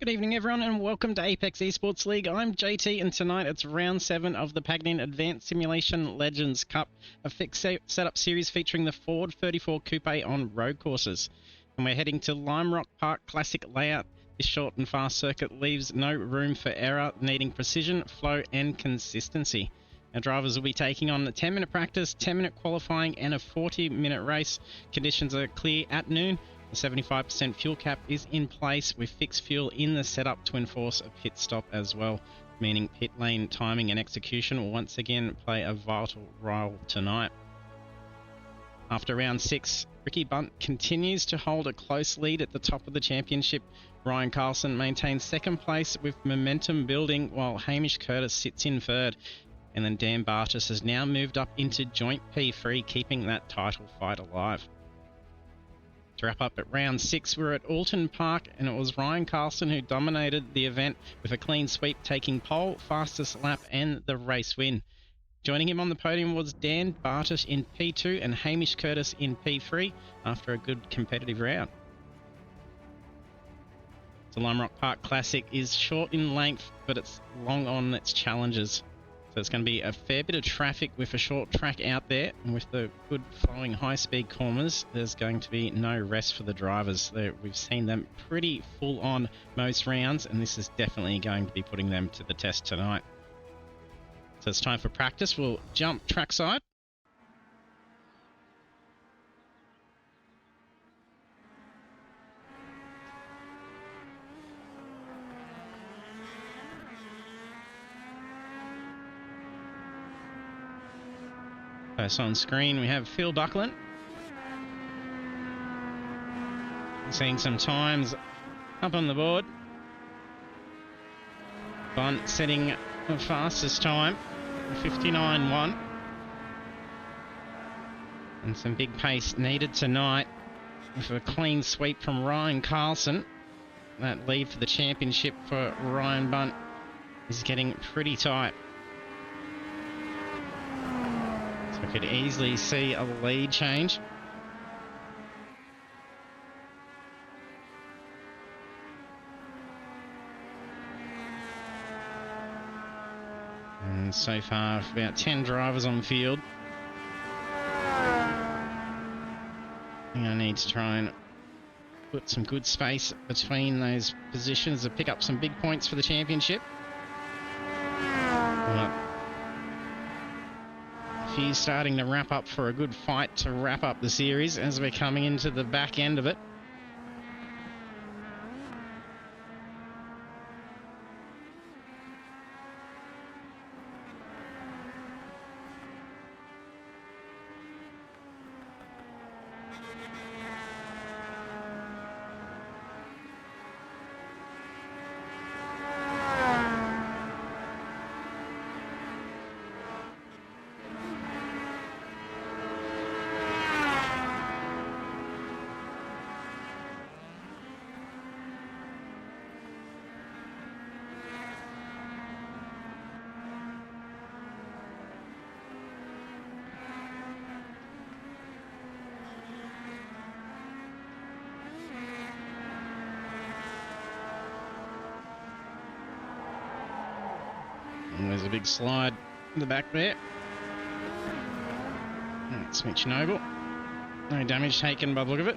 Good evening everyone and welcome to Apex Esports League. I'm JT and tonight it's round 7 of the Pagnian Advanced Simulation Legends Cup, a fixed setup series featuring the Ford 34 Coupe on road courses. And we're heading to Lime Rock Park Classic layout. This short and fast circuit leaves no room for error, needing precision, flow and consistency. Our drivers will be taking on a 10-minute practice, 10-minute qualifying and a 40-minute race. Conditions are clear at noon. The 75% fuel cap is in place with fixed fuel in the setup to enforce a pit stop as well, meaning pit lane timing and execution will once again play a vital role tonight. After round 6, Ricky Bunt continues to hold a close lead at the top of the championship. Ryan Carlson maintains second place with momentum building while Hamish Curtis sits in third. And then Dan Bartis has now moved up into joint P3, keeping that title fight alive. To wrap up at round 6, we're at Alton Park and it was Ryan Carlson who dominated the event with a clean sweep, taking pole, fastest lap and the race win. Joining him on the podium was Dan Bartis in P2 and Hamish Curtis in P3 after a good competitive round. The Lime Rock Park Classic is short in length but it's long on its challenges. So it's going to be a fair bit of traffic with a short track out there, and with the good flowing high-speed corners, there's going to be no rest for the drivers. We've seen them pretty full on most rounds, and this is definitely going to be putting them to the test tonight. So it's time for practice. We'll jump trackside. So on screen we have Phil Buckland. Seeing some times up on the board. Bunt setting the fastest time, 59.1. And some big pace needed tonight with a clean sweep from Ryan Carlson. That lead for the championship for Ryan Bunt is getting pretty tight. I could easily see a lead change. And so far, about 10 drivers on field. I think I need to try and put some good space between those positions to pick up some big points for the championship. He's starting to wrap up for a good fight to wrap up the series as we're coming into the back end of it. And there's a big slide in the back there. Switch noble. No damage taken by the look of it.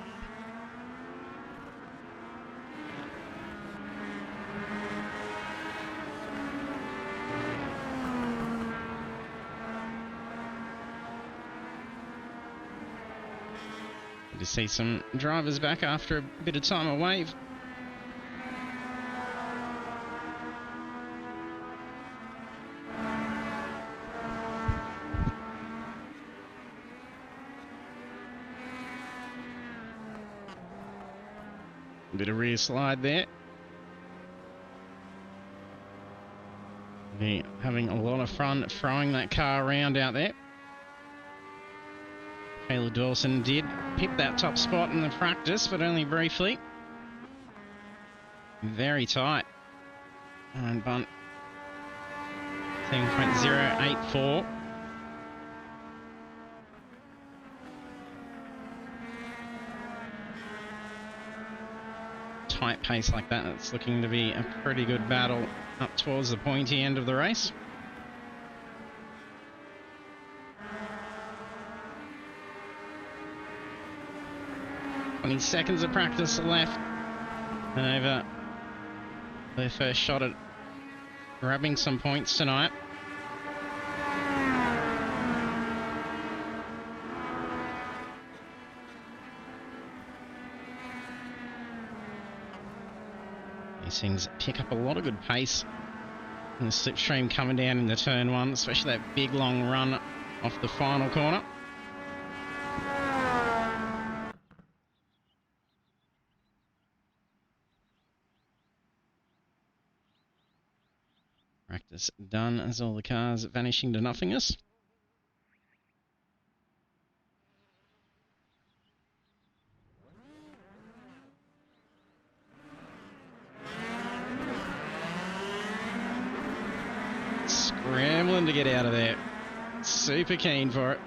Good to see some drivers back after a bit of time away. A bit of rear slide there. They're having a lot of fun throwing that car around out there. Taylor Dawson did hit that top spot in the practice, but only briefly. Very tight. And Bunt 10.084. tight pace like that, it's looking to be a pretty good battle up towards the pointy end of the race. Only seconds of practice left, and over their first shot at grabbing some points tonight. These things pick up a lot of good pace in the slipstream coming down into turn one, especially that big long run off the final corner. Practice done as all the cars vanishing to nothingness. Scrambling to get out of there. Super keen for it.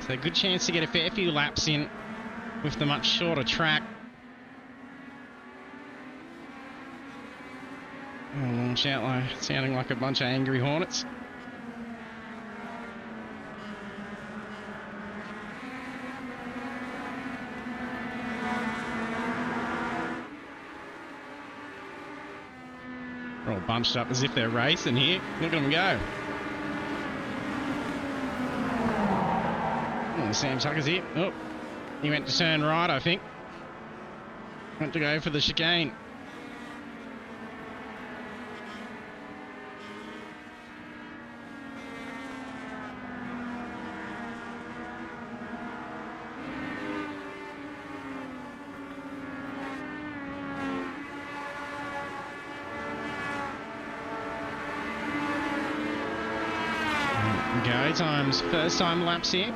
So a good chance to get a fair few laps in with the much shorter track. Launch out like sounding like a bunch of angry hornets. They're all bunched up as if they're racing here. Look at them go. Oh, Sam Tucker's here. Oh, he went to turn right, I think. Went to go for the chicane. Go times, first time laps here.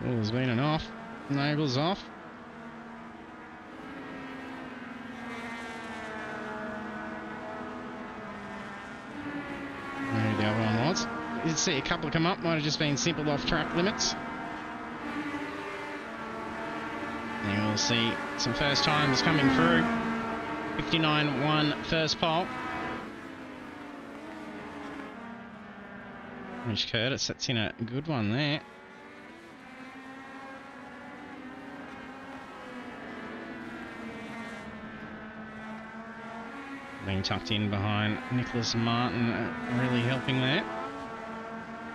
Oh, there's been an off. Nagle's off. There the other one was. You did see a couple come up. Might have just been simple off-track limits. And we'll see some first times coming through. 59-1 first pole. Rich Curtis, that's in a good one there. Being tucked in behind Nicholas Martin, really helping there.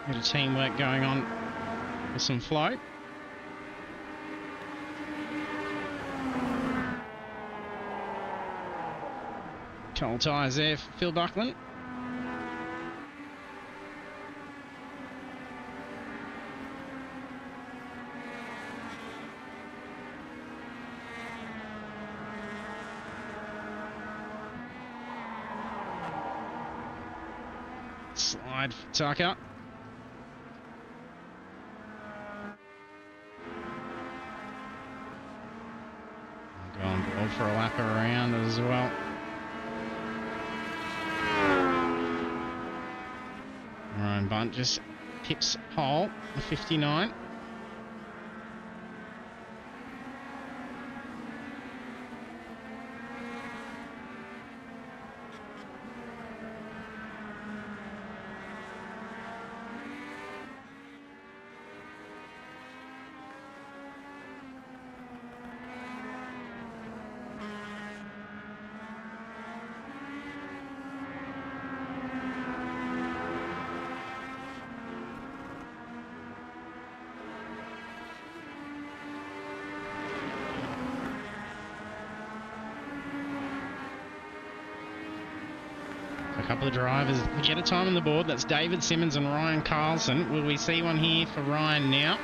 Bit of teamwork going on with some flow. Cold tyres there for Phil Buckland. Slide for Tucker. Go on board for a lap around as well. Ryan Bunt just pips pole, the 59. A couple of drivers get a time on the board. That's David Simmons and Ryan Carlson. Will we see one here for Ryan now?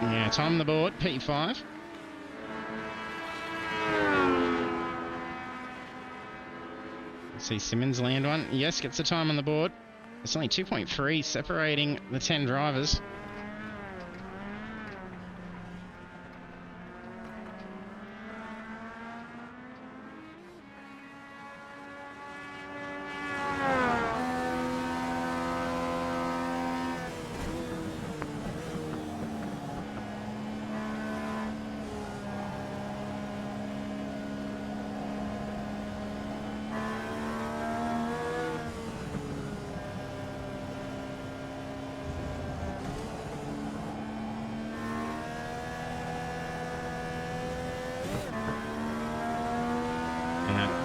Yeah, time on the board, P5. Let's see Simmons land one. Yes, gets the time on the board. It's only 2.3 separating the 10 drivers.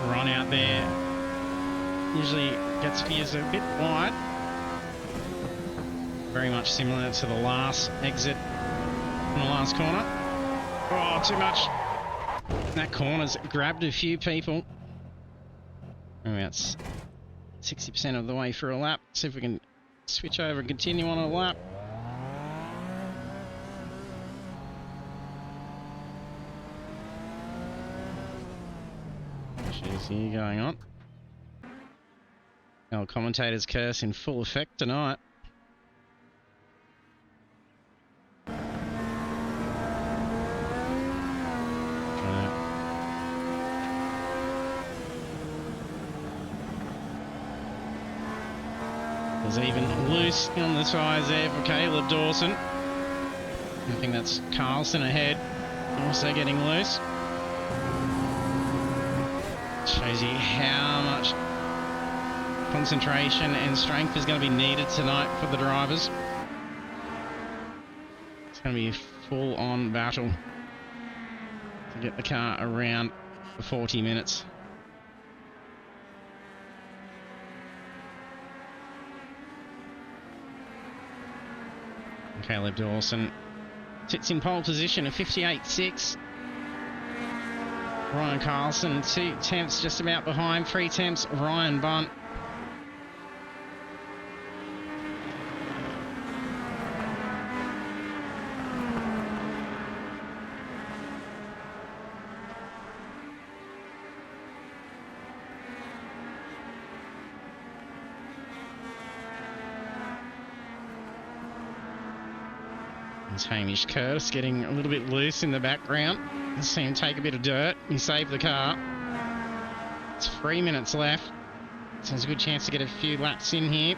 Run out there usually gets Fears a bit wide. Very much similar to the last exit from the last corner. Oh, too much. That corner's grabbed a few people. About 60% of the way through a lap. See if we can switch over and continue on a lap. Here going on. Our commentator's curse in full effect tonight. There's even loose on the tyres there for Caleb Dawson. I think that's Carlson ahead, also getting loose. Shows you how much concentration and strength is going to be needed tonight for the drivers. It's going to be a full-on battle to get the car around for 40 minutes. Caleb Dawson sits in pole position at 58.6. Ryan Carlson, 2 tenths just about behind, 3 tenths Ryan Bunt. There's Hamish Curtis getting a little bit loose in the background. See him take a bit of dirt. He saved the car. It's 3 minutes left. So there's a good chance to get a few laps in here.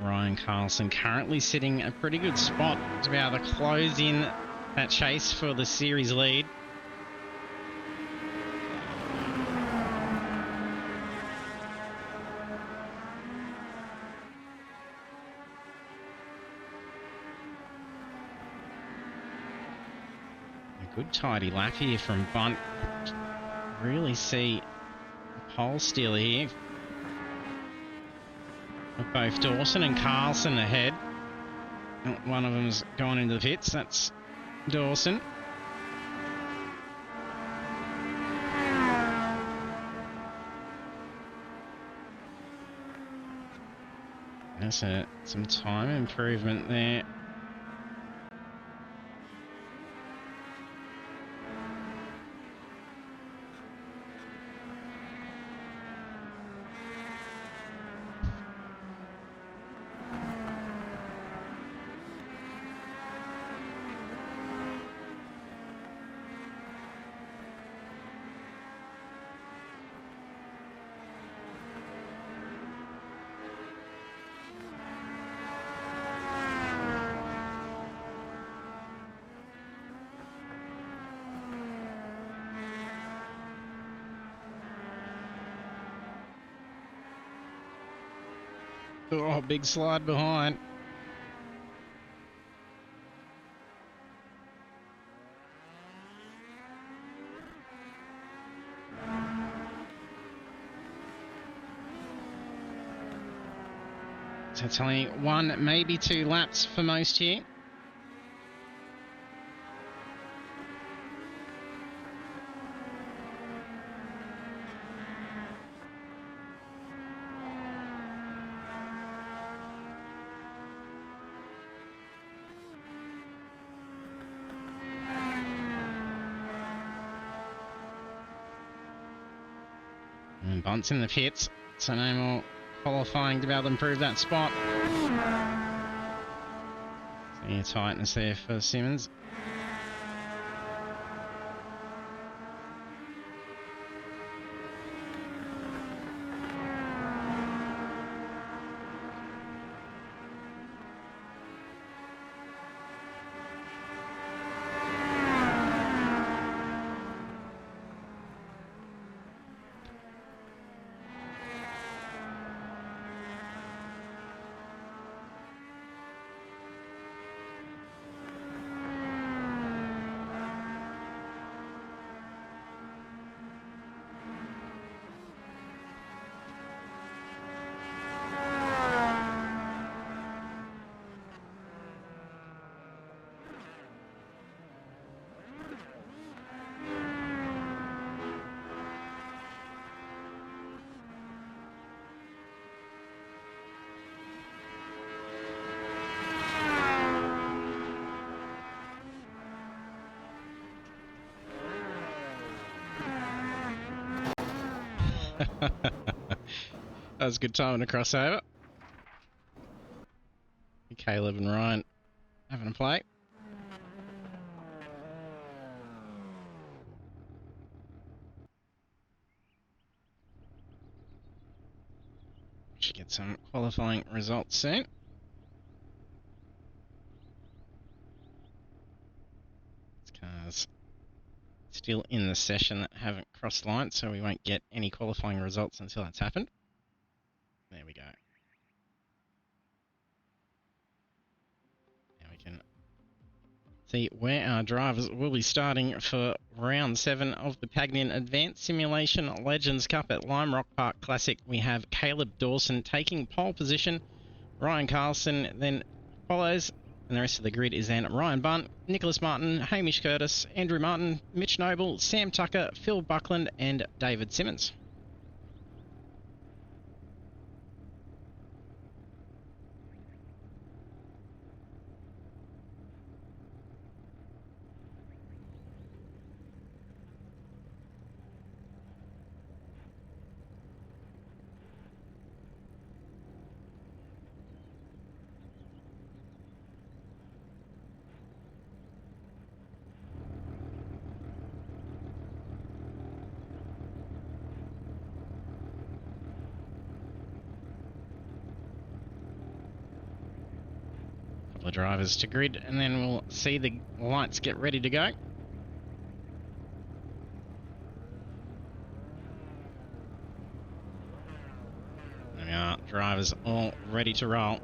Ryan Carlson currently sitting a pretty good spot to be able to close in that chase for the series lead. A good tidy lap here from Bunt. Really see a pole steal here. Both Dawson and Carlson ahead. One of them's gone into the pits. That's Dawson. That's some time improvement there. Oh, big slide behind. So it's only one, maybe two laps for most here. And Bunt's in the pits, so no more qualifying to be able to improve that spot. See tightness there for Simmons. That was a good time in a crossover. Caleb and Ryan having a play. Should get some qualifying results soon. These cars still in the session that haven't crossed line, so we won't get any qualifying results until that's happened. There we go. Now we can see where our drivers will be starting for round 7 of the Pagnian Advanced Simulation Legends Cup at Lime Rock Park Classic. We have Caleb Dawson taking pole position. Ryan Carlson then follows, and the rest of the grid is then Ryan Bunt, Nicholas Martin, Hamish Curtis, Andrew Martin, Mitch Noble, Sam Tucker, Phil Buckland, and David Simmons. The drivers to grid, and then we'll see the lights get ready to go. There we are, drivers all ready to roll.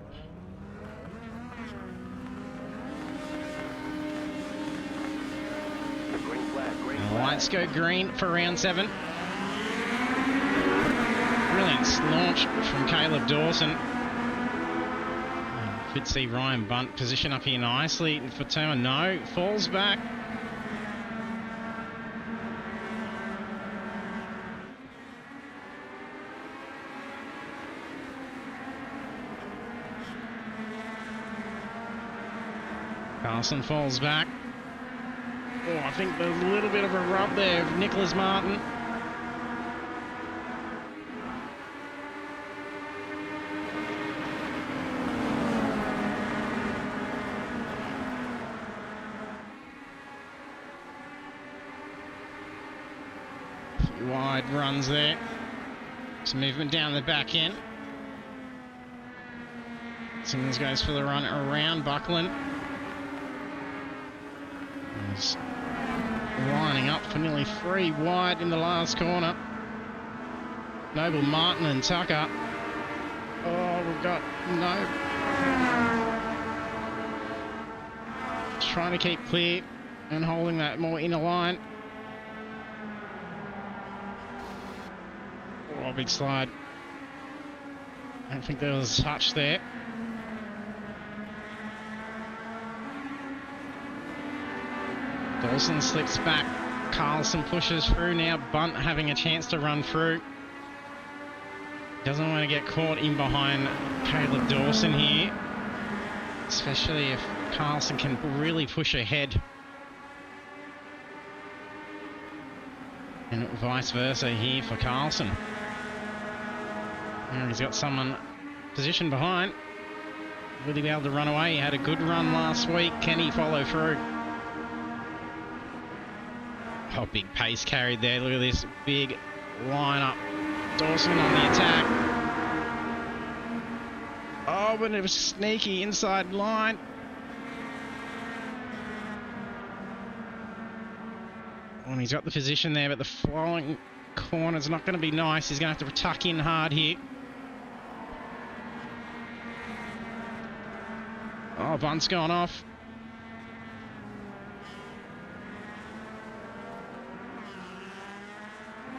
The lights go green for round 7. Brilliant launch from Caleb Dawson. Could see Ryan Bunt position up here nicely for turn. No, falls back. Carlson falls back. Oh, I think there's a little bit of a rub there of Nicholas Martin. Wide runs there. Some movement down the back end. Simmons goes for the run around Buckland. He's lining up for nearly 3 wide in the last corner. Noble, Martin and Tucker. Oh, we've got no. Trying to keep clear and holding that more inner line. Oh, big slide. I don't think there was a touch there. Dawson slips back. Carlson pushes through now. Bunt having a chance to run through. Doesn't want to get caught in behind Caleb Dawson here, especially if Carlson can really push ahead. And vice versa here for Carlson. Now he's got someone positioned behind. Will he be able to run away? He had a good run last week. Can he follow through? Oh, big pace carried there. Look at this big lineup. Dawson on the attack. Oh, but it was sneaky inside line. And he's got the position there, but the flowing corner's not going to be nice. He's going to have to tuck in hard here. Oh, Bunt's gone off.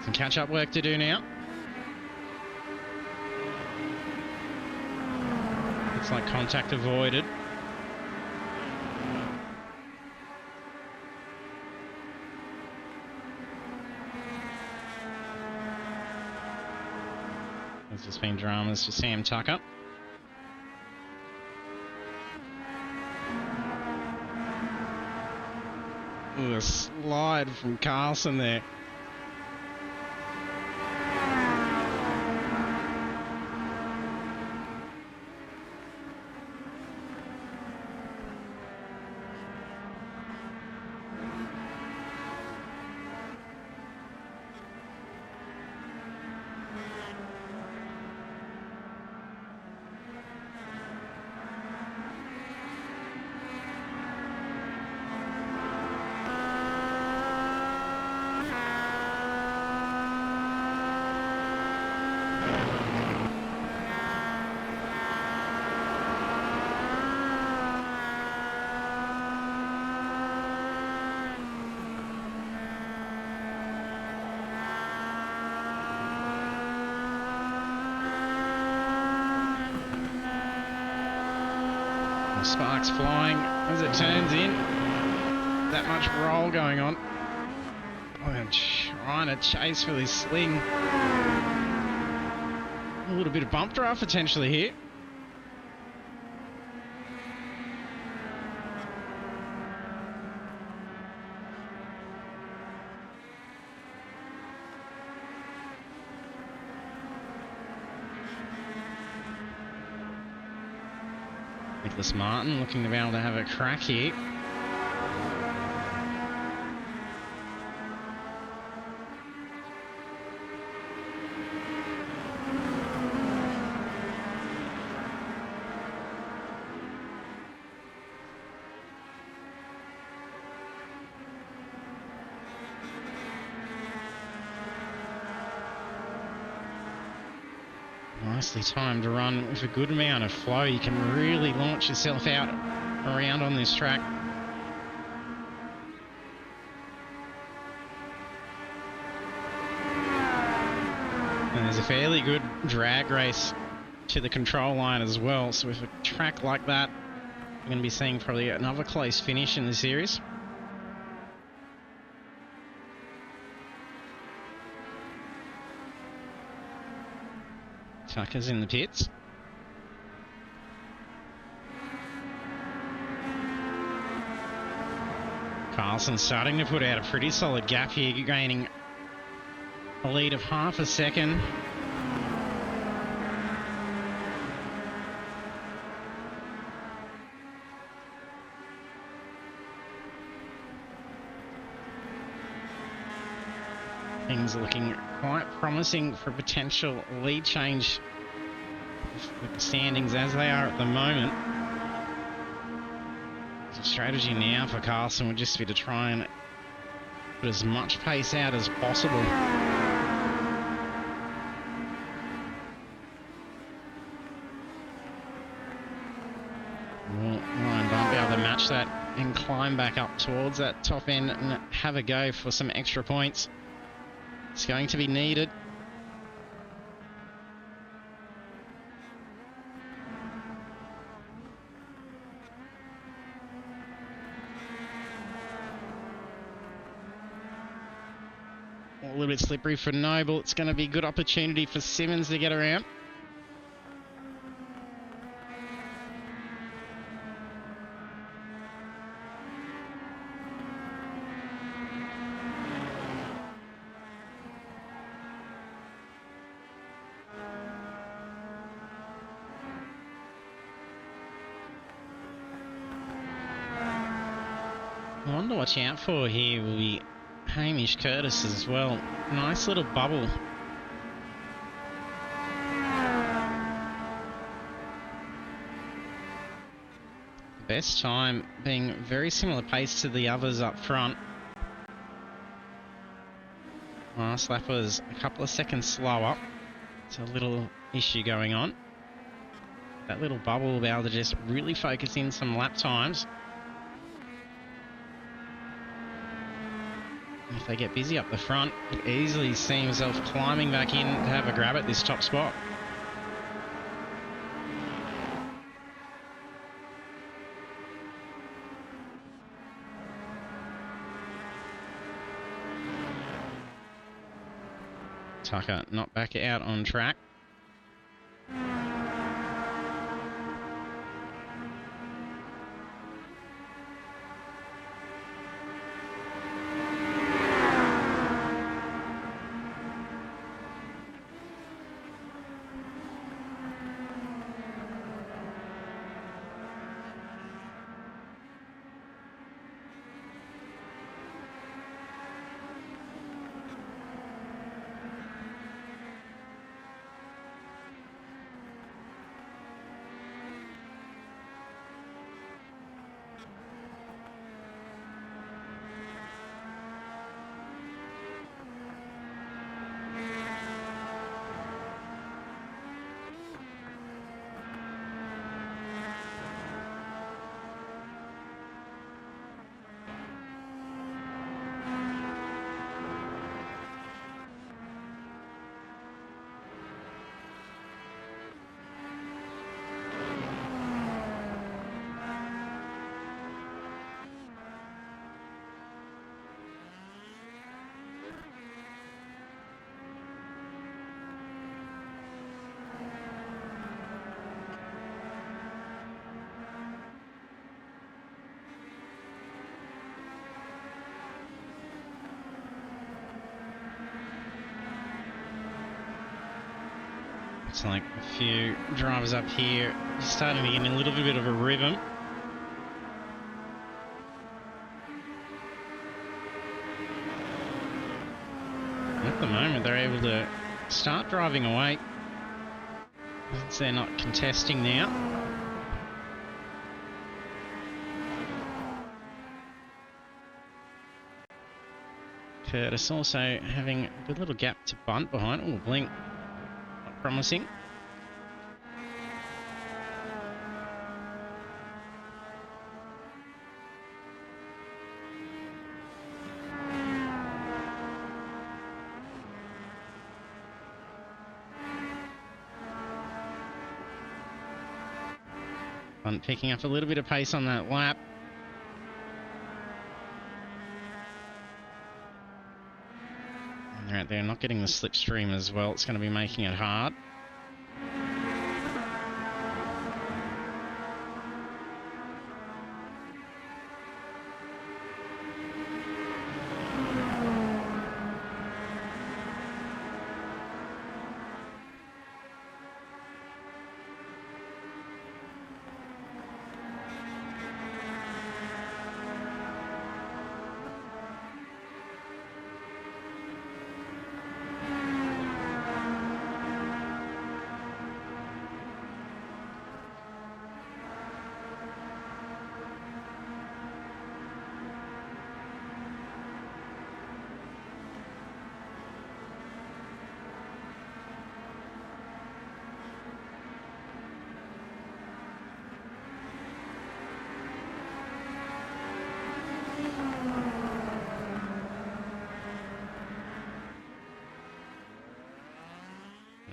Some catch-up work to do now. Looks like contact avoided. There's just been dramas for Sam Tucker. Ooh, a slide from Carlson there. Sparks flying as it turns in. That much roll going on. Oh, I'm trying to chase for this sling. A little bit of bump draft potentially here. Nicholas Martin looking to be able to have a crack here. Nicely timed to run with a good amount of flow. You can really launch yourself out around on this track. And there's a fairly good drag race to the control line as well. So with a track like that, we're going to be seeing probably another close finish in the series. Tucker's in the pits. Carlson starting to put out a pretty solid gap here, gaining a lead of half a second. Things are looking quite promising for potential lead change with the standings as they are at the moment. The strategy now for Carlson would just be to try and put as much pace out as possible. Ryan Bunt be able to match that and climb back up towards that top end and have a go for some extra points. It's going to be needed. bit slippery for Noble. It's going to be a good opportunity for Simmons to get around. The one to watch out for here will be Hamish Curtis as well. Nice little bubble. Best time being very similar pace to the others up front. Last lap was a couple of seconds slower. It's a little issue going on. That little bubble will be able to just really focus in some lap times. If they get busy up the front, he could easily see himself climbing back in to have a grab at this top spot. Tucker not back out on track. It's like a few drivers up here starting to get in a little bit of a rhythm. At the moment, they're able to start driving away. Since they're not contesting now. Curtis also having a good little gap to bunt behind. Oh, blink. Not promising. Bunt picking up a little bit of pace on that lap. And they're out there not getting the slipstream as well. It's going to be making it hard.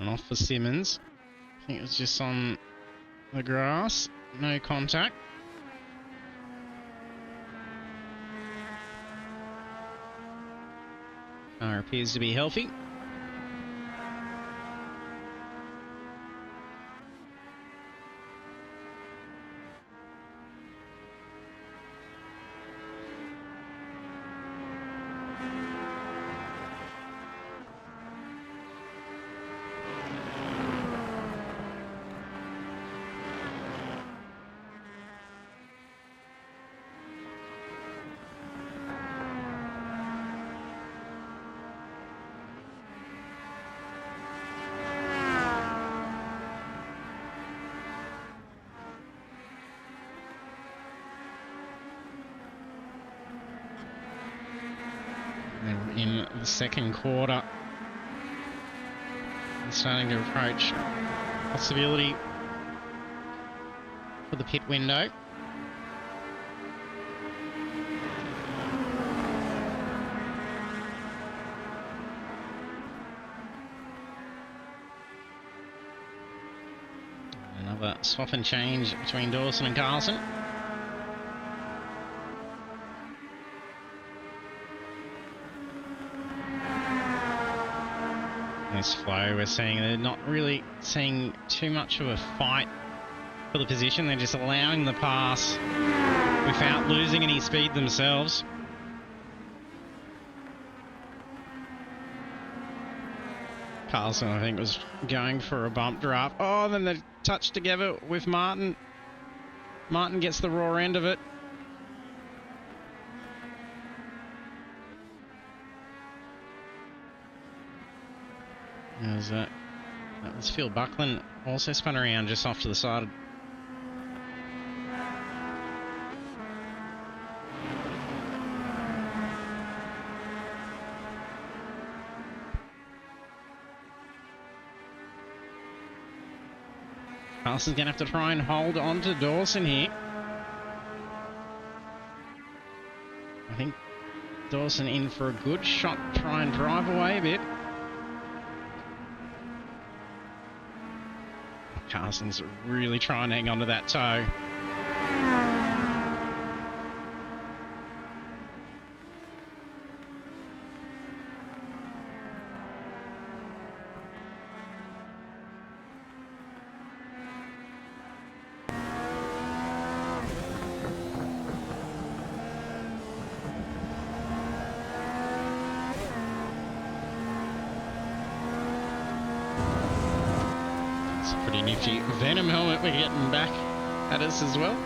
Off for Simmons. I think it was just on the grass. No contact. Car appears to be healthy. In the second quarter, starting to approach possibility for the pit window. Another swap and change between Dawson and Carlson. This flow, we're seeing they're not really seeing too much of a fight for the position. They're just allowing the pass without losing any speed themselves. Carlson, I think, was going for a bump draft. Oh, then they touch together with Martin. Martin gets the raw end of it. That was Phil Buckland, also spun around just off to the side. Carlson's going to have to try and hold on to Dawson here. I think Dawson in for a good shot, try and drive away a bit. Carlson's really trying to hang on to that toe. Nifty Venom helmet we're getting back at us as well.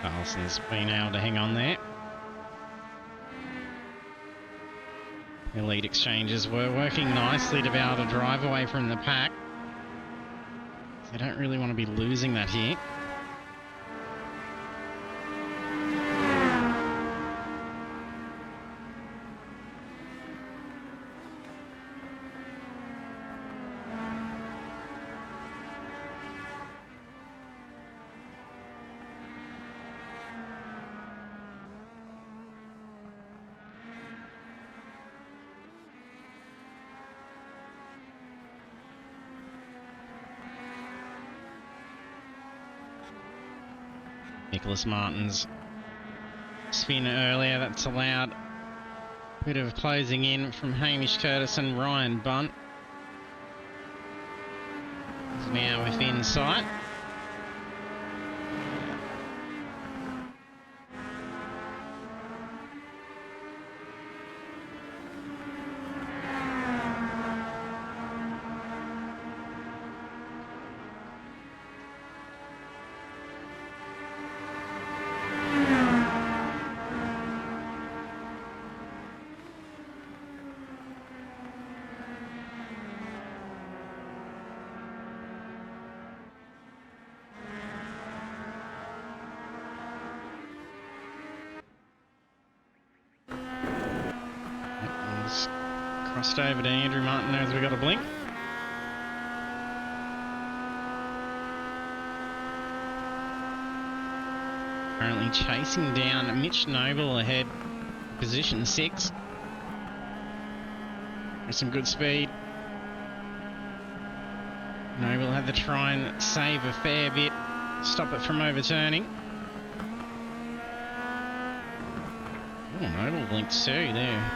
Carlson's been able to hang on there. The lead exchanges were working nicely to be able to drive away from the pack. They don't really want to be losing that here. Nicholas Martin's spin earlier, that's allowed a bit of closing in from Hamish Curtis and Ryan Bunt. He's now within sight. Crossed over to Andrew Martin as we got a blink. Currently chasing down Mitch Noble ahead, position 6. There's some good speed. Noble had to try and save a fair bit, stop it from overturning. Oh, Noble blinked too there.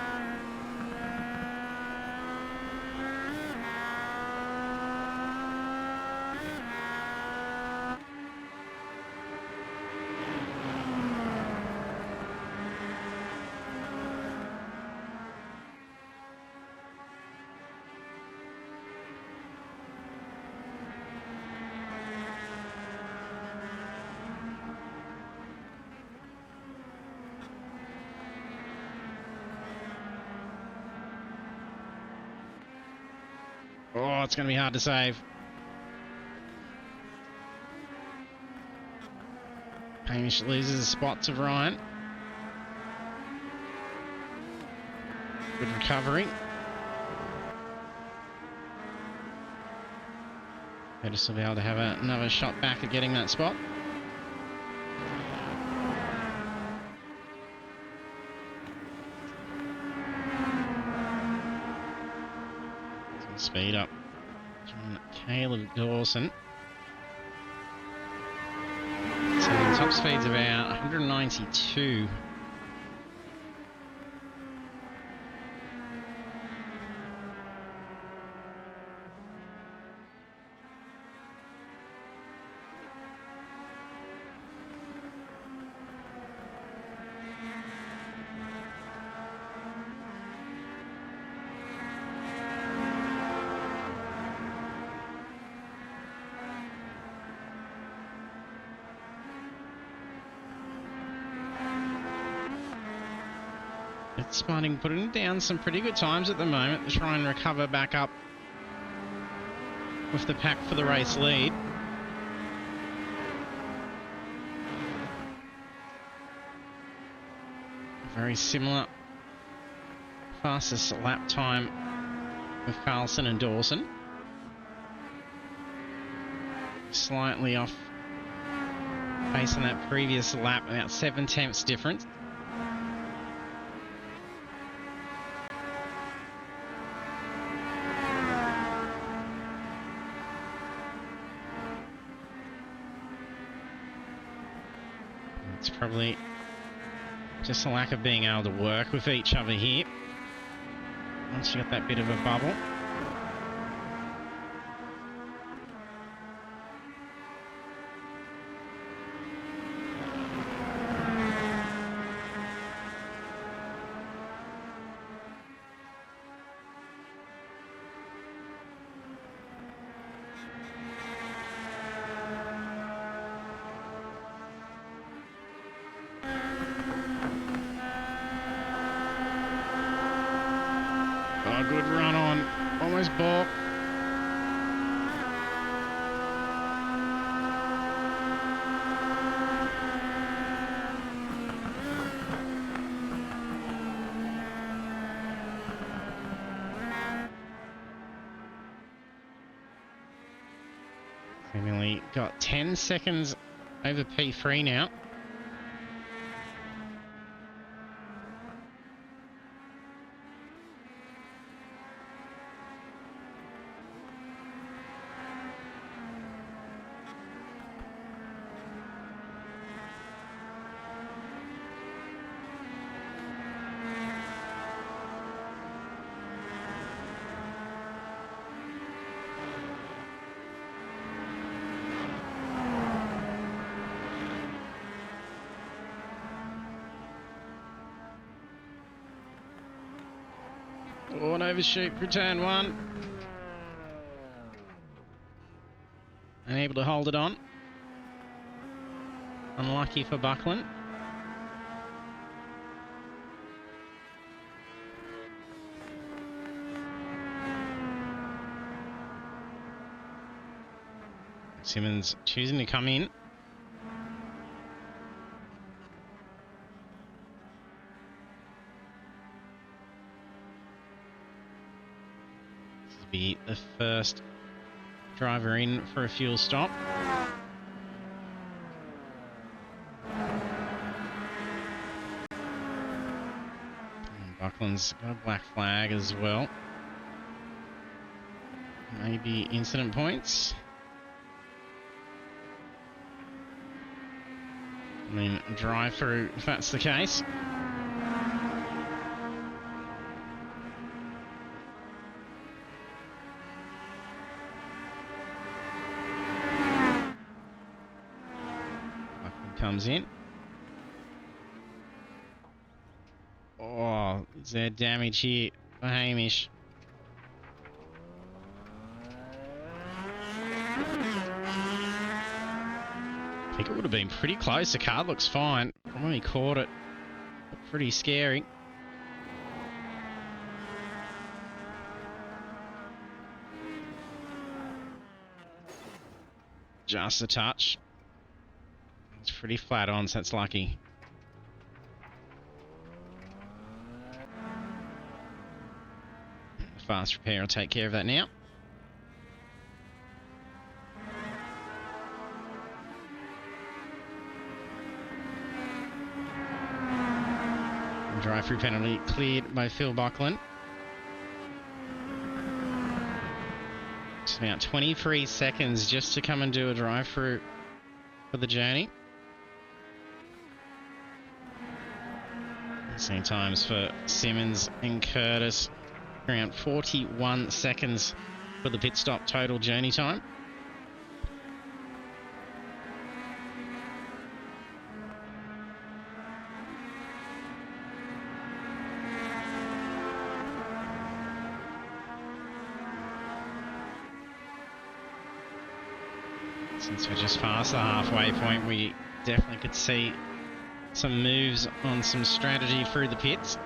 Oh, it's going to be hard to save. Hamish loses a spot to Ryan. Good recovery. Curtis will be able to have another shot back at getting that spot. Speed up. Caleb Dawson. So the top speed's about 192. It's Smarting putting down some pretty good times at the moment to try and recover back up with the pack for the race lead. Very similar fastest lap time with Carlson and Dawson. Slightly off pace on that previous lap, about 7/10 difference. It's probably just a lack of being able to work with each other here. Once you got that bit of a bubble. Oh, good run on. Almost balked. Seemingly got 10 seconds over P3 now. Oh, an overshoot for turn one. Unable to hold it on. Unlucky for Buckland. Simmons choosing to come in. Be the first driver in for a fuel stop. And Buckland's got a black flag as well. maybe incident points. And then drive through if that's the case. Comes in. Oh, is there damage here for Hamish? I think it would have been pretty close. The car looks fine. From when he caught it, pretty scary. Just a touch. It's pretty flat on, so that's lucky. The fast repair will take care of that now. Drive-through penalty cleared by Phil Buckland. It's about 23 seconds just to come and do a drive-through for the journey. Same times for Simmons and Curtis. Around 41 seconds for the pit stop total journey time. Since we're just past the halfway point, we definitely could see some moves on some strategy through the pits.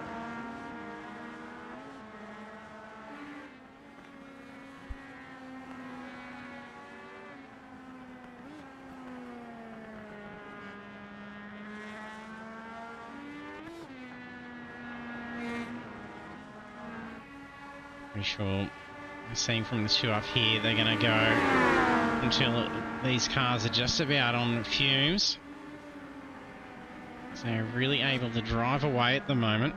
Pretty sure we're seeing from the two up here, they're going to go until these cars are just about on fumes. So they're really able to drive away at the moment.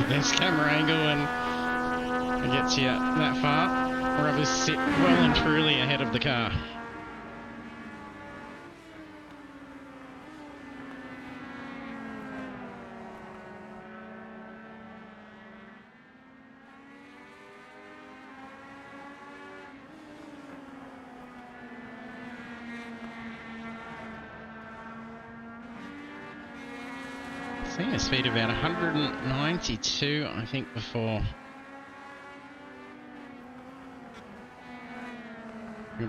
Best camera angle and it gets you that far. Rubbers sit well and truly ahead of the car. Seeing a speed of about 192, I think, before.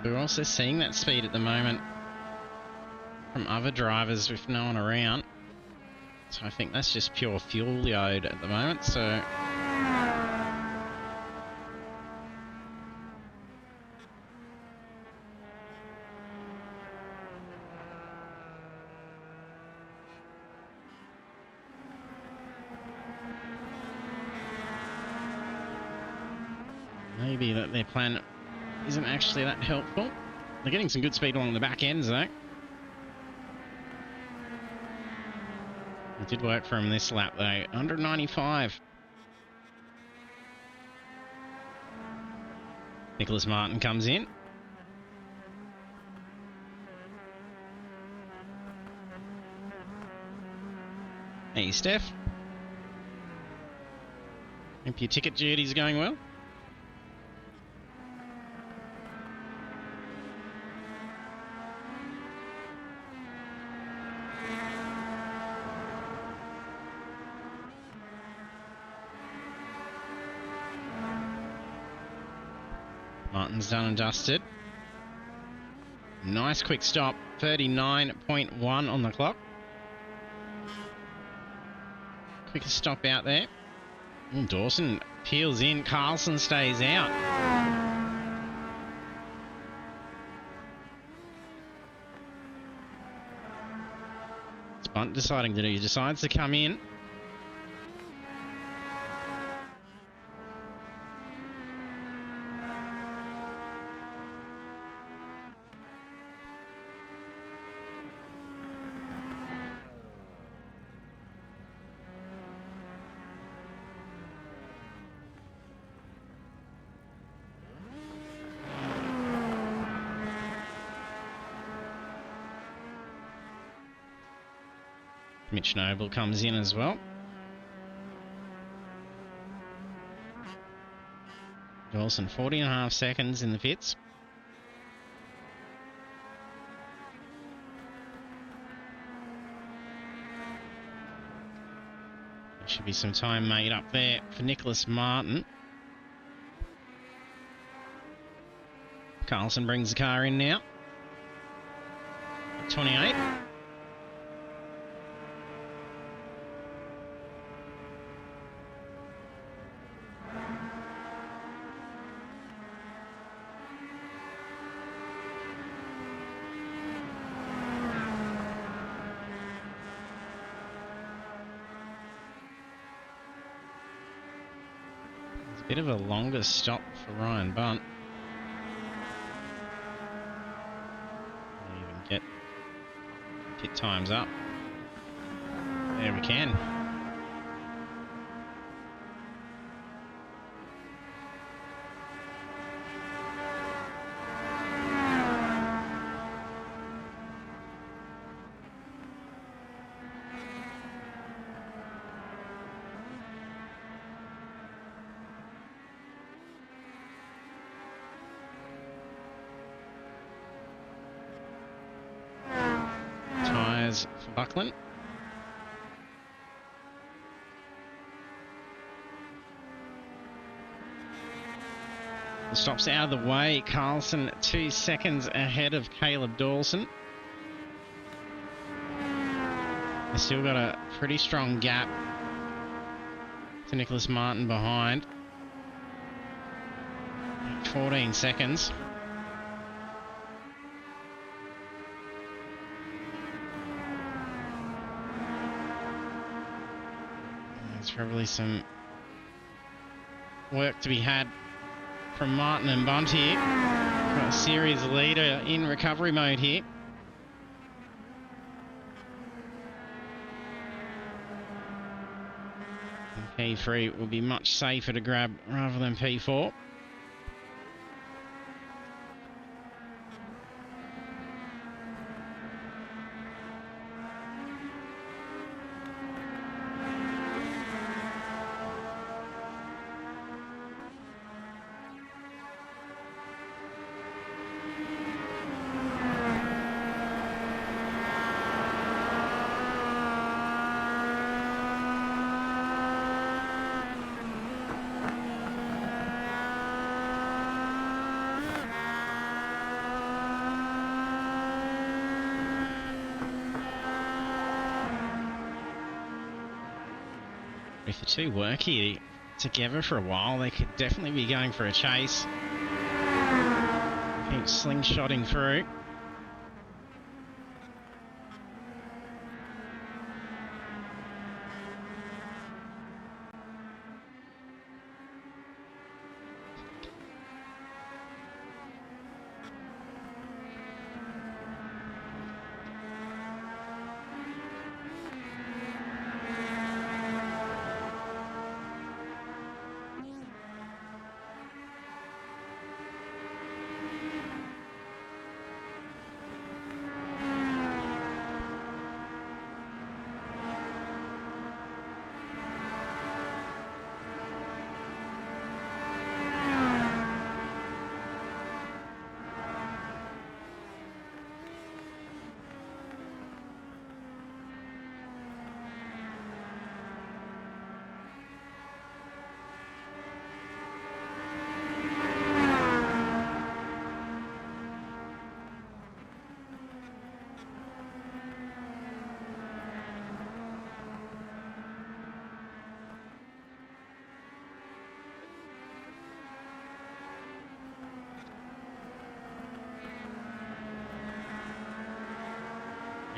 We're also seeing that speed at the moment from other drivers with no one around. So I think that's just pure fuel load at the moment, so... Maybe that their plan isn't actually that helpful. They're getting some good speed along the back ends, though. It did work for him this lap, though. 195. Nicholas Martin comes in. Hey, Steph. Hope your ticket duty's going well. Martin's done and dusted. Nice quick stop. 39.1 on the clock. Quickest stop out there. Dawson peels in. Carlson stays out. It's Bunt deciding to do. He decides to come in. Mitch Noble comes in as well. Dawson, 40.5 seconds in the pits. There should be some time made up there for Nicholas Martin. Carlson brings the car in now. 28. Bit of a longer stop for Ryan Bunt. Can't even get pit times up. There we can. For Buckland. The stop's out of the way. Carlson 2 seconds ahead of Caleb Dawson. They've still got a pretty strong gap to Nicholas Martin behind. 14 seconds. There's probably some work to be had from Martin and Bunt here. Got a series leader in recovery mode here. And P3 will be much safer to grab rather than P4. If the two work here together for a while, they could definitely be going for a chase. Keep slingshotting through.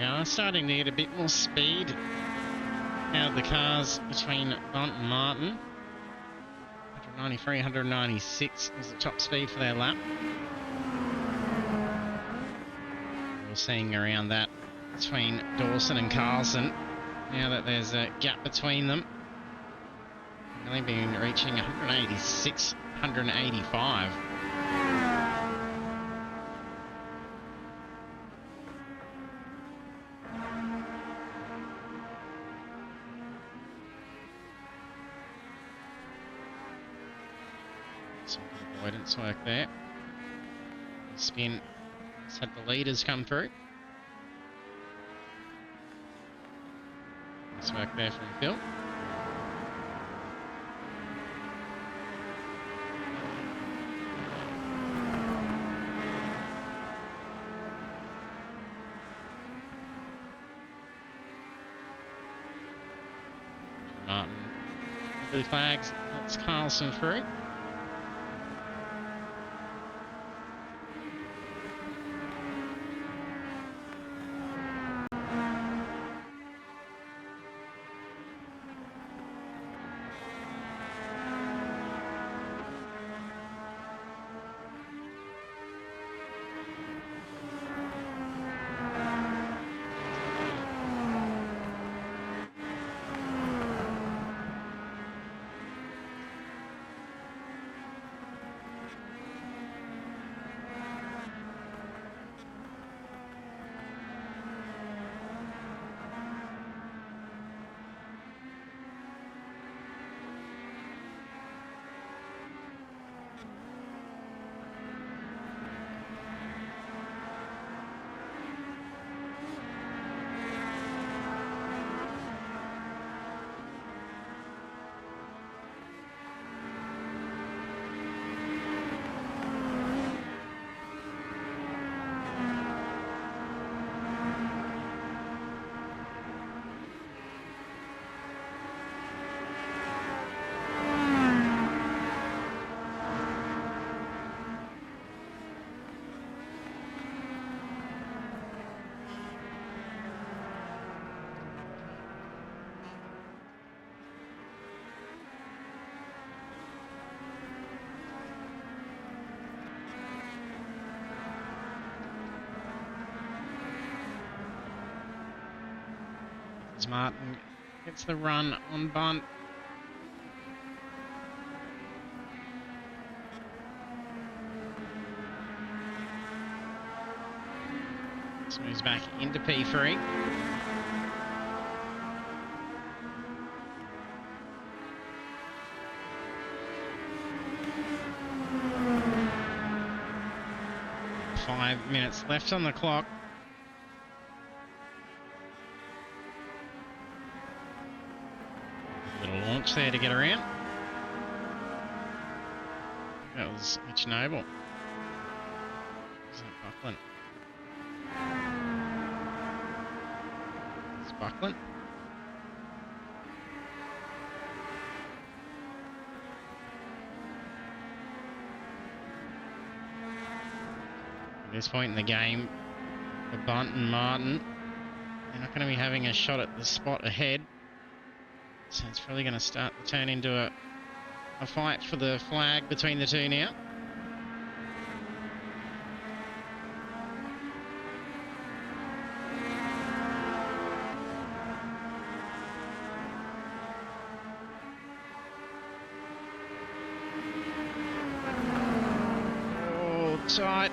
We are starting to get a bit more speed out of the cars between Bunt and Martin. 193, 196 is the top speed for their lap. We're seeing around that between Dawson and Carlson. Now that there's a gap between them, they've been reaching 186, 185. Some good avoidance work there. The spin has had the leaders come through. Nice work there from Phil. Martin, blue flags, that's Carlson through. Martin gets the run on Bunt. This moves back into P3. Five minutes left on the clock. Launch there to get around. That was Mitch Noble. Is that Buckland? It's Buckland. At this point in the game, for Bunt and Martin, they're not going to be having a shot at the spot ahead. So it's probably going to start to turn into a fight for the flag between the two now. Oh, tight.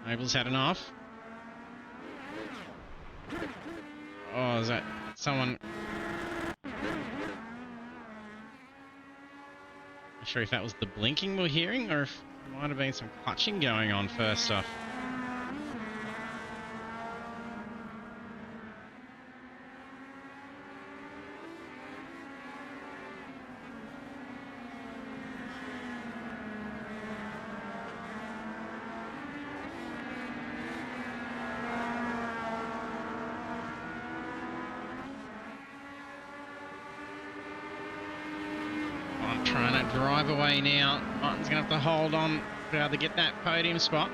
Noble's had enough. Oh, is that someone? Not sure if that was the blinking we're hearing or if there might have been some clutching going on first off. Trying to drive away now. Martin's going to have to hold on to be able to get that podium spot.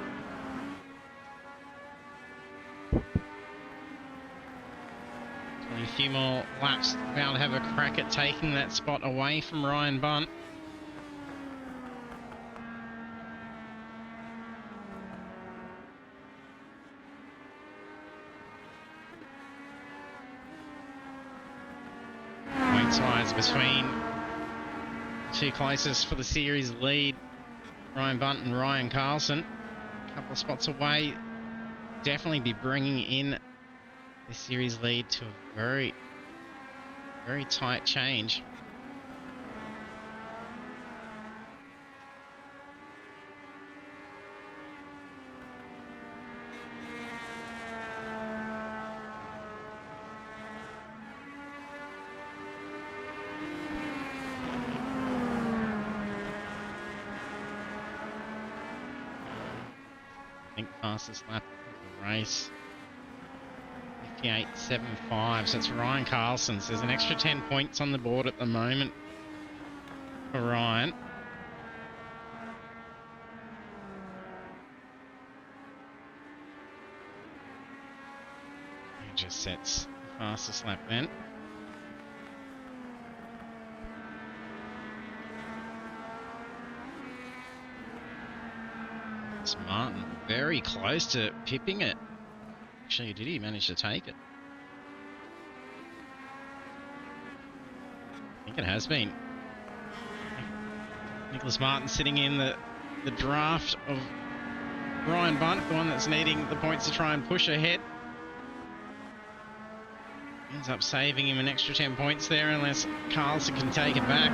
Only a few more laps to be able to have a crack at taking that spot away from Ryan Bunt. Points-wise between the two closest for the series lead, Ryan Bunt and Ryan Carlson. A couple of spots away. Definitely be bringing in the series lead to a very, very tight change. I think fastest lap of the race. 58.75, so it's Ryan Carlson. So there's an extra 10 points on the board at the moment for Ryan. He just sets the fastest lap then. It's Martin very close to pipping it. Actually, did he manage to take it? I think it has been. Nicholas Martin sitting in the draft of Ryan Bunt, the one that's needing the points to try and push ahead. Ends up saving him an extra 10 points there unless Carlson can take it back.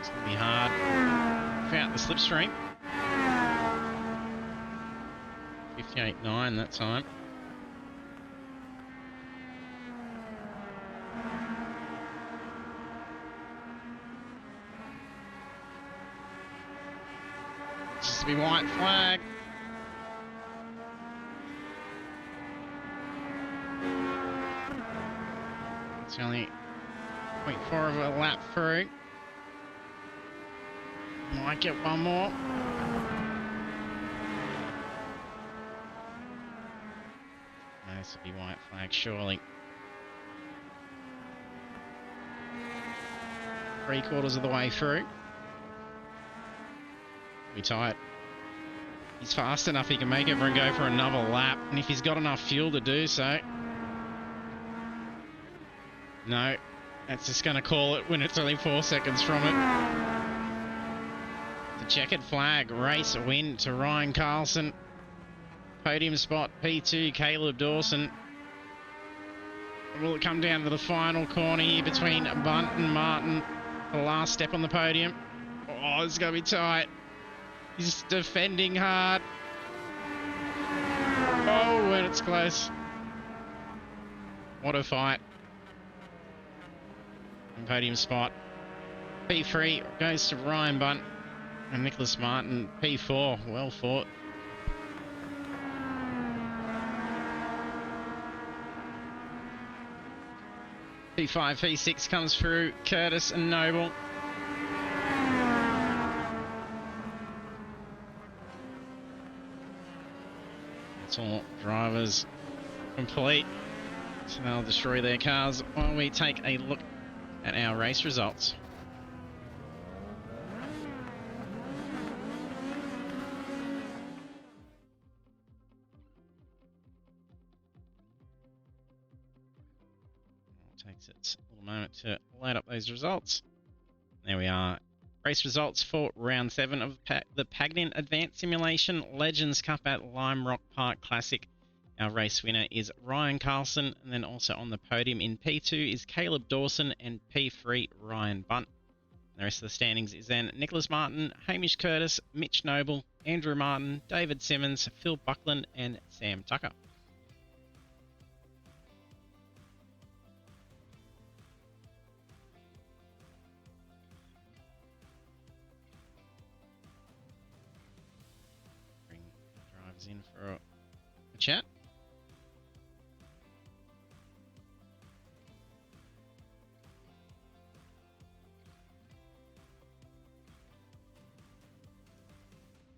It's going to be hard without the slipstream. 58.9 that time. Just to be white flag. It's only 0.4 of a lap through. Might get one more. No, this will be white flag, surely. 3/4 of the way through. Be tight. He's fast enough, he can make it and go for another lap. And if he's got enough fuel to do so. No, that's just going to call it when it's only 4 seconds from it. The checkered flag, race win to Ryan Carlson. Podium spot, P2, Caleb Dawson. Will it come down to the final corner here between Bunt and Martin? The last step on the podium. Oh, it's going to be tight. He's defending hard. Oh, and it's close. What a fight. And podium spot. P3 goes to Ryan Bunt and Nicholas Martin. P4, well fought. P5, P6 comes through Curtis and Noble. That's all drivers complete. So they'll destroy their cars while we take a look at our race results. Takes it a little moment to load up those results. There we are. Race results for round 7 of the Pagnian Advanced Simulation Legends Cup at Lime Rock Park Classic. Our race winner is Ryan Carlson, and then also on the podium in P2 is Caleb Dawson, and P3 Ryan Bunt. The rest of the standings is then Nicholas Martin, Hamish Curtis, Mitch Noble, Andrew Martin, David Simmons, Phil Buckland, and Sam Tucker. Bring the drivers in for a chat.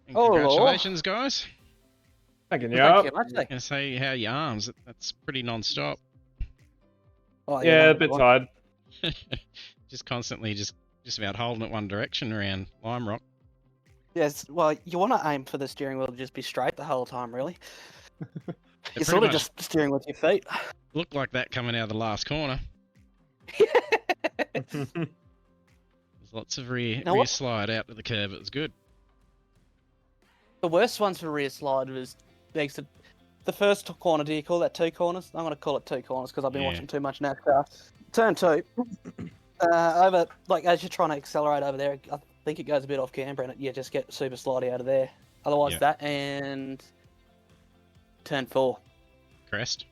And Oh. congratulations, guys. Thanking you Thank up. you much. I'm gonna say how your arms. That's pretty non-stop. Oh, Yeah, a number bit one. tired. Just constantly, just about holding it one direction around Lime Rock. Yes, well, you want to aim for the steering wheel to just be straight the whole time, really. It You're pretty sort of much just steering with your feet. looked like that coming out of the last corner. There's lots of rear Now what? slide out to the curb. It was good. The worst ones for rear slide was the first corner. Do you call that 2 corners? I'm going to call it 2 corners because I've been Yeah. watching too much NASCAR. Turn 2. Over, like, as you're trying to accelerate over there, I think it goes a bit off camber and you just get super slidey out of there. Otherwise, Yeah. that and turn 4. Crest.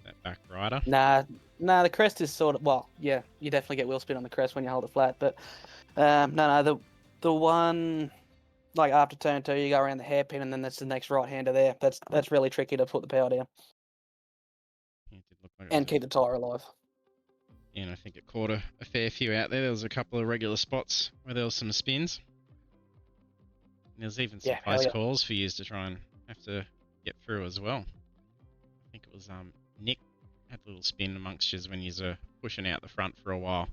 That back rider. Nah, the crest is sort of, well, yeah, you definitely get wheel spin on the crest when you hold it flat, but the one, like after turn 2, you go around the hairpin and then that's the next right-hander there. That's really tricky to put the power down Yeah, it did look like it and was keep the tyre alive. and I think it caught a fair few out there. There was a couple of regular spots where there was some spins. And there's even some Yeah, hell close yeah. calls for you to try and have to get through as well. I think it was Nick had a little spin amongst you when you were pushing out the front for a while.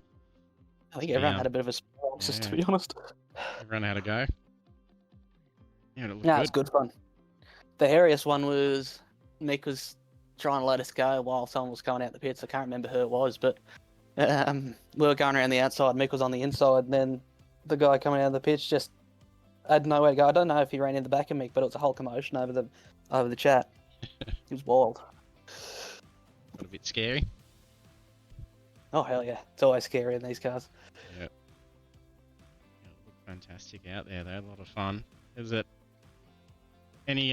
I think everyone Yeah. had a bit of a surprise, Yeah. to be honest. Everyone had a go. Yeah, it looked No, good. it's good fun. The hairiest one was Nick was trying to let us go while someone was coming out the pits. I can't remember who it was, but we were going around the outside. Mick was on the inside, and then the guy coming out of the pitch just had nowhere to go. I don't know if he ran in the back of Mick, but it was a whole commotion over the chat. It was wild. A bit scary. Oh hell yeah! It's always scary in these cars. Yeah. It looked fantastic out there though. A lot of fun. Is it any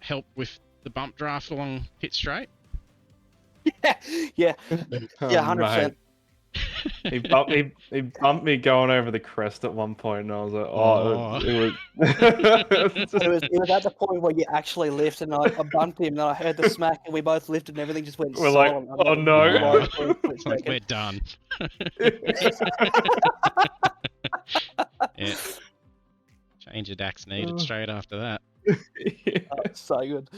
help with the bump draft along pit straight? Yeah, Oh, 100%. mate. He bumped me going over the crest at one point, and I was like, oh, it was. It was at the point where you actually lifted, and I bumped him, and I heard the smack, and we both lifted, and everything just went We're like, silent. oh, no. It's like we're done. Yeah. Change of DAX needed straight after that. Yeah. Oh, it's so good.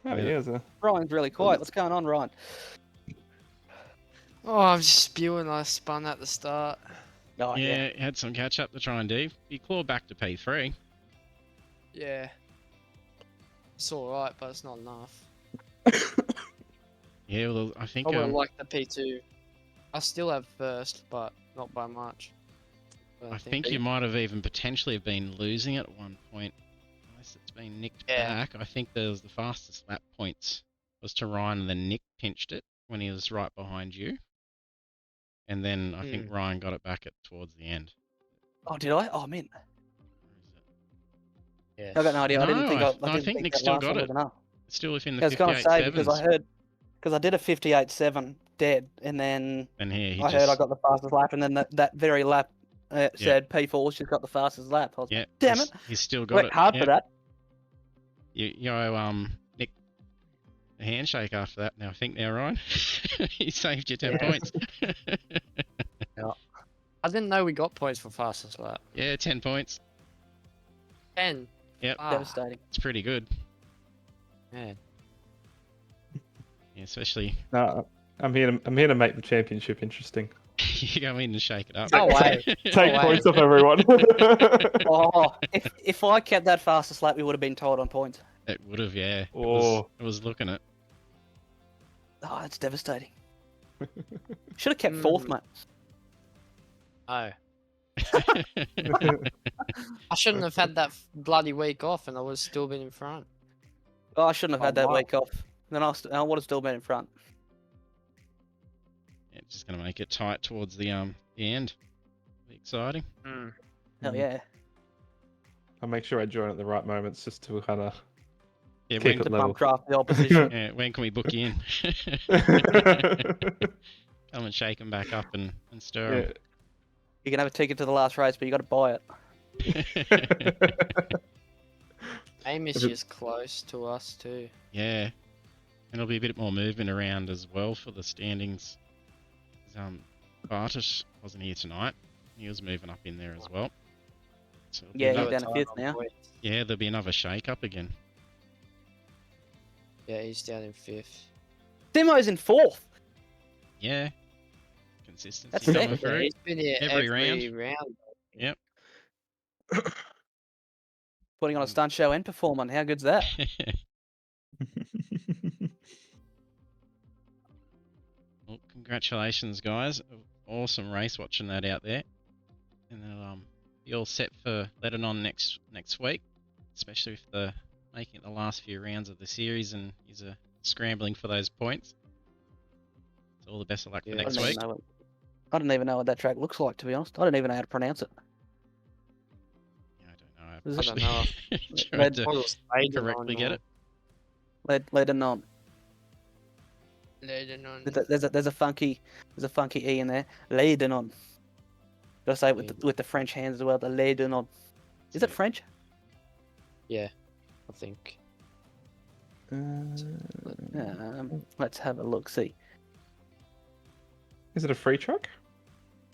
Oh, yeah. Ryan's really quiet. What's going on, Ryan? Oh, I'm just spewing. I spun at the start. Oh, Yeah, had some catch up to try and do. You claw back to P3. Yeah. It's alright, but it's not enough. Yeah, well, I think I would have liked the P2. I still have first, but not by much. But I think you might have even potentially been losing it at one point. Unless it's been nicked back. I think there was the fastest lap points was to Ryan, and then Nick pinched it when he was right behind you. And then I think Ryan got it back towards the end. Oh, did I? Oh, man. Yeah. I got no idea. I didn't think. No, I I didn't think Nick that still last got one it. was enough. It's still within I the was going to say 58.7s. because I did a 58.7 dead, and then And here he I heard I got the fastest lap, and then that very lap said P4. She's got the fastest lap. I was Yeah, damn it! he's still got Worked it. hard Yeah. for that. You owe Nick a handshake after that. Now I think now, Ryan, he saved you 10 points. I didn't know we got points for fastest lap. Yeah, 10 points. 10. Yep, Devastating. it's pretty good. Man. Yeah, especially No, I'm here to make the championship interesting. you go in and shake it up. No way. Take way. points off everyone. Oh, if I kept that fastest lap, we would have been tied on points. It would have, yeah. Oh. It was looking it. Oh, that's devastating. Should have kept fourth, mate. Oh. I shouldn't have had that bloody week off, and I would have still been in front. Oh, I shouldn't have had Oh, that wow. week off. Then I would have still been in front. Yeah, just going to make it tight towards the end. Be exciting. Hell yeah. I'll make sure I join at the right moments just to kind of Yeah, keep when, it To level. pump draft the opposition. yeah, when can we book you in? Come and shake them back up and stir Yeah. them. You can have a ticket to the last race, but you got to buy it. Amish Is it- is close to us too. Yeah, and there'll be a bit more movement around as well for the standings. Bartish wasn't here tonight. He was moving up in there as well. So it'll be Yeah, he's another- down to 5th now. yeah, there'll be another shake-up again. Yeah, he's down in 5th. Simo's in 4th. Yeah. Consistency That's coming sick. Yeah, through. he's been here Every every round. round. Yep. Putting on a stunt show and performing. How good's that? Well, congratulations, guys. Awesome race watching that out there. And then be all set for letting on next week, especially with the making it the last few rounds of the series and is scrambling for those points. So all the best of luck for Yeah. next I week. don't even know what that track looks like, to be honest. I don't even know how to pronounce it. Yeah, I don't Is know. it- I don't know. Tried to Model stayed correctly get it. Lebanon. Lebanon. There's a funky E in there. Lebanon. Gotta say it with the French hands as well. The Lebanon. Is it French? Yeah, I think. Let's have a look. See. Is it a free truck?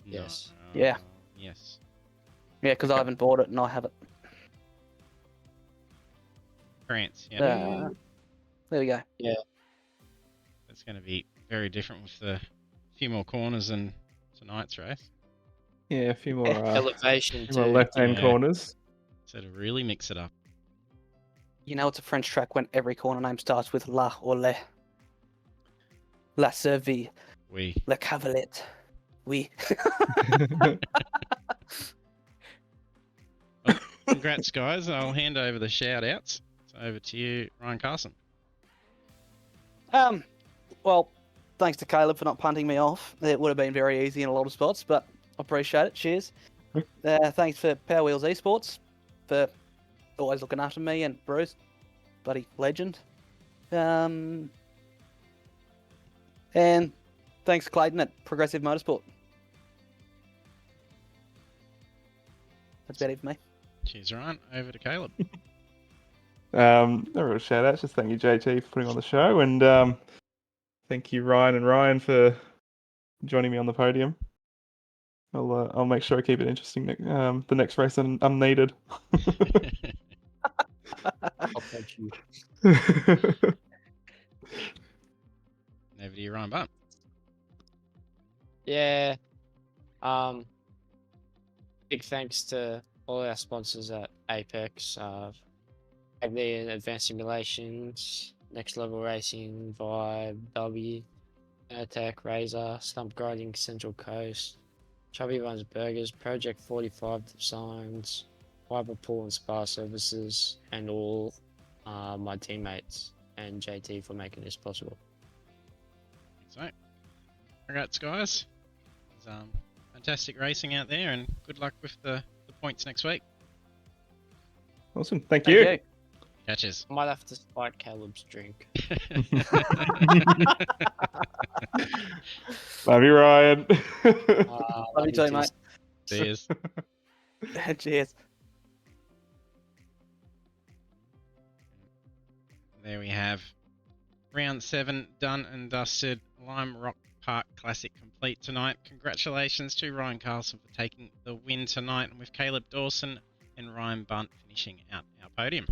No. Yes. Yeah. Yes. Yeah, because I haven't bought it and I have it. France. Yeah. There we go. That's going to be very different with the few more corners in tonight's race. Yeah, a few more, Elevation too. left-hand Yeah. corners. So to really mix it up. You know it's a French track when every corner name starts with La or Le. La Servie, We. Le Cavalet. Oui. Congrats, guys. I'll hand over the shout-outs. So over to you, Ryan Carson. Well, thanks to Caleb for not punting me off. It would have been very easy in a lot of spots, but I appreciate it. Cheers. Thanks for Power Wheels Esports for always looking after me, and Bruce, bloody legend. And thanks Clayton at Progressive Motorsport. That's about it for me. Cheers, Ryan. Over to Caleb. No real shout outs, just thank you JT for putting on the show, and thank you Ryan and Ryan for joining me on the podium. I'll make sure I keep it interesting the next race I'm needed. Oh, thank you. Over to you, Ryan Bunt. Yeah. Big thanks to all our sponsors at Apex, Pagnian Advanced Simulations, Next Level Racing, Vibe, W, Attack, Razor, Stump Grinding, Central Coast, Chubby Buns Burgers, Project 45 Designs, Fiber Pool and Spa Services, and all my teammates and JT for making this possible. So, congrats, guys. There's fantastic racing out there, and good luck with the points next week. Awesome, thank you. Catches. I might have to spike Caleb's drink. Love you, Ryan. Love you too, mate. Cheers. Cheers. There we have round 7 done and dusted. Lime Rock Park Classic complete tonight. Congratulations to Ryan Carlson for taking the win tonight, and with Caleb Dawson and Ryan Bunt finishing out our podium.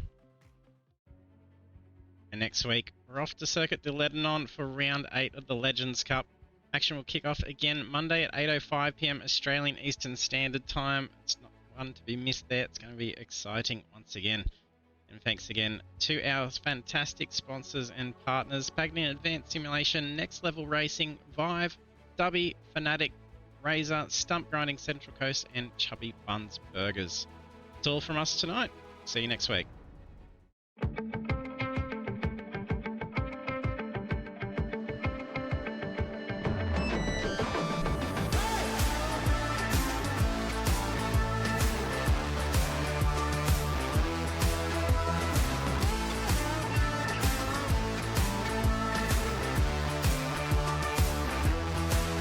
And next week, we're off to Circuit de Lebanon for round 8 of the Legends Cup. Action will kick off again Monday at 8:05 PM Australian Eastern Standard Time. It's not one to be missed there. It's going to be exciting once again. And thanks again to our fantastic sponsors and partners: Pagnian Advanced Simulation, Next Level Racing, Vive, Dubby, Fanatic, Razor, Stump Grinding Central Coast, and Chubby Buns Burgers. That's all from us tonight. See you next week.